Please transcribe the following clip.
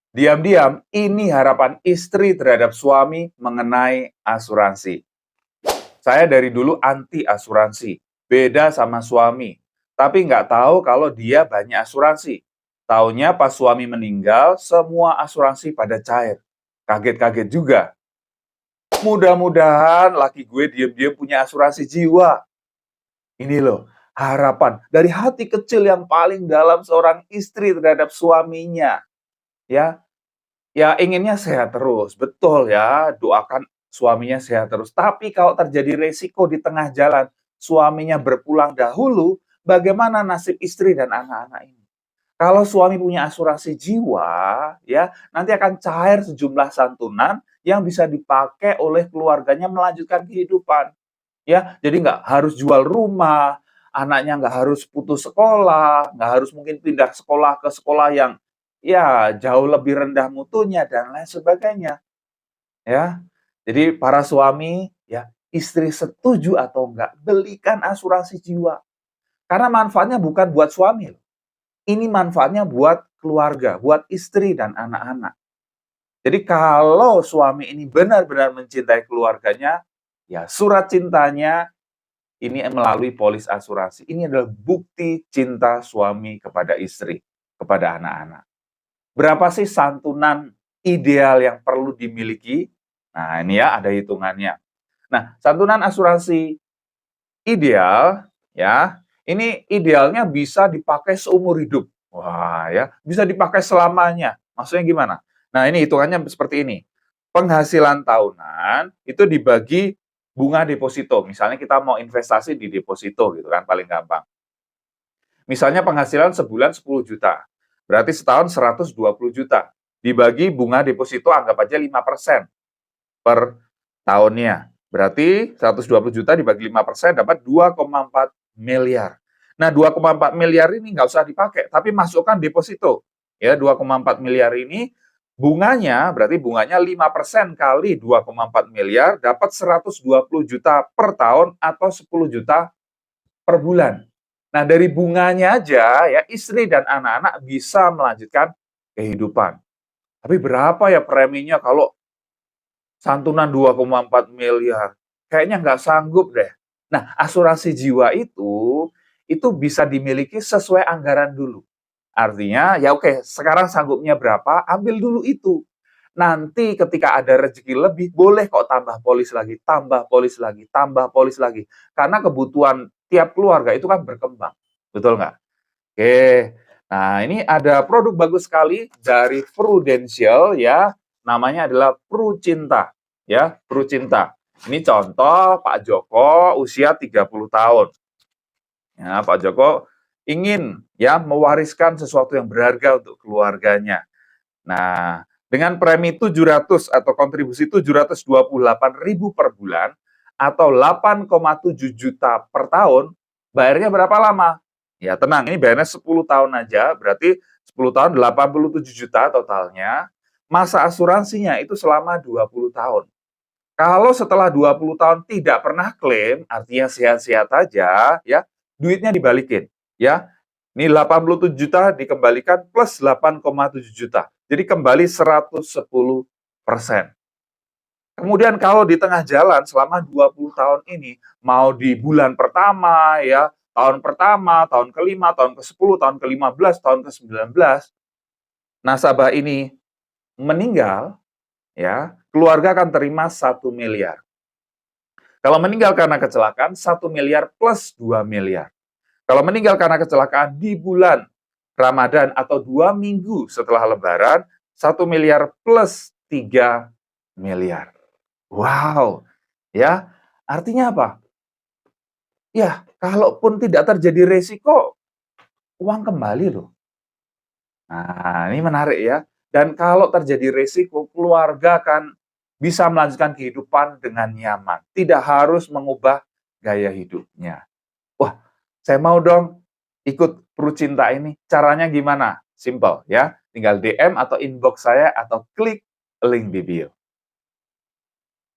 Diam-diam, ini harapan istri terhadap suami mengenai asuransi. Saya dari dulu anti asuransi, beda sama suami. Tapi nggak tahu kalau dia banyak asuransi. Taunya pas suami meninggal, semua asuransi pada cair. Kaget-kaget juga. Mudah-mudahan laki gue diam-diam punya asuransi jiwa. Ini loh, harapan dari hati kecil yang paling dalam seorang istri terhadap suaminya. Ya, ya inginnya sehat terus, betul ya, doakan suaminya sehat terus. Tapi kalau terjadi resiko di tengah jalan, suaminya berpulang dahulu, bagaimana nasib istri dan anak-anak ini? Kalau suami punya asuransi jiwa, ya nanti akan cair sejumlah santunan yang bisa dipakai oleh keluarganya melanjutkan kehidupan. Ya, jadi nggak harus jual rumah, anaknya nggak harus putus sekolah, nggak harus mungkin pindah sekolah ke sekolah yang ya jauh lebih rendah mutunya dan lain sebagainya, ya. Jadi para suami, ya, istri setuju atau enggak, belikan asuransi jiwa. Karena manfaatnya bukan buat suami loh. Ini manfaatnya buat keluarga, buat istri dan anak-anak. Jadi kalau suami ini benar-benar mencintai keluarganya, ya surat cintanya ini melalui polis asuransi. Ini adalah bukti cinta suami kepada istri, kepada anak-anak. Berapa sih santunan ideal yang perlu dimiliki? Nah, ini ya ada hitungannya. Nah, santunan asuransi ideal ya, ini idealnya bisa dipakai seumur hidup. Wah, ya, bisa dipakai selamanya. Maksudnya gimana? Nah, ini hitungannya seperti ini. Penghasilan tahunan itu dibagi bunga deposito. Misalnya kita mau investasi di deposito gitu kan paling gampang. Misalnya penghasilan sebulan 10 juta. Berarti setahun 120 juta. Dibagi bunga deposito anggap aja 5% per tahunnya. Berarti 120 juta dibagi 5% dapat 2,4 miliar. Nah, 2,4 miliar ini nggak usah dipakai, tapi masukkan deposito. Ya, 2,4 miliar ini bunganya, berarti bunganya 5% kali 2,4 miliar dapat 120 juta per tahun atau 10 juta per bulan. Nah, dari bunganya aja ya istri dan anak-anak bisa melanjutkan kehidupan. Tapi berapa ya preminya kalau santunan 2,4 miliar? Kayaknya nggak sanggup deh. Nah, asuransi jiwa itu bisa dimiliki sesuai anggaran dulu. Artinya, ya oke, sekarang sanggupnya berapa, ambil dulu itu. Nanti ketika ada rezeki lebih, boleh kok tambah polis lagi, tambah polis lagi, tambah polis lagi. Karena kebutuhan tiap keluarga itu kan berkembang. Betul nggak? Oke, nah ini ada produk bagus sekali dari Prudential ya, namanya adalah Prucinta ya, Prucinta. Ini contoh Pak Joko usia 30 tahun. Ya, Pak Joko ingin ya mewariskan sesuatu yang berharga untuk keluarganya. Nah, dengan premi 700 atau kontribusi 728.000 per bulan atau 8,7 juta per tahun, bayarnya berapa lama? Ya tenang, ini bayarnya 10 tahun aja, berarti 10 tahun 87 juta totalnya. Masa asuransinya itu selama 20 tahun. Kalau setelah 20 tahun tidak pernah klaim, artinya sehat-sehat aja, ya, duitnya dibalikin, ya. Ini 87 juta dikembalikan plus 8,7 juta. Jadi kembali 110%. Kemudian kalau di tengah jalan selama 20 tahun ini, mau di bulan pertama, ya, tahun pertama, tahun kelima, tahun ke-10, tahun ke-15, tahun ke-19, nasabah ini meninggal, ya, keluarga akan terima 1 miliar. Kalau meninggal karena kecelakaan, 1 miliar plus 2 miliar. Kalau meninggal karena kecelakaan di bulan Ramadan atau 2 minggu setelah Lebaran, 1 miliar plus 3 miliar. Wow, ya, artinya apa? Ya, kalaupun tidak terjadi resiko, uang kembali loh. Nah, ini menarik ya. Dan kalau terjadi resiko, keluarga akan bisa melanjutkan kehidupan dengan nyaman. Tidak harus mengubah gaya hidupnya. Wah, saya mau dong ikut Prucinta ini. Caranya gimana? Simple ya. Tinggal DM atau inbox saya atau klik link di bio.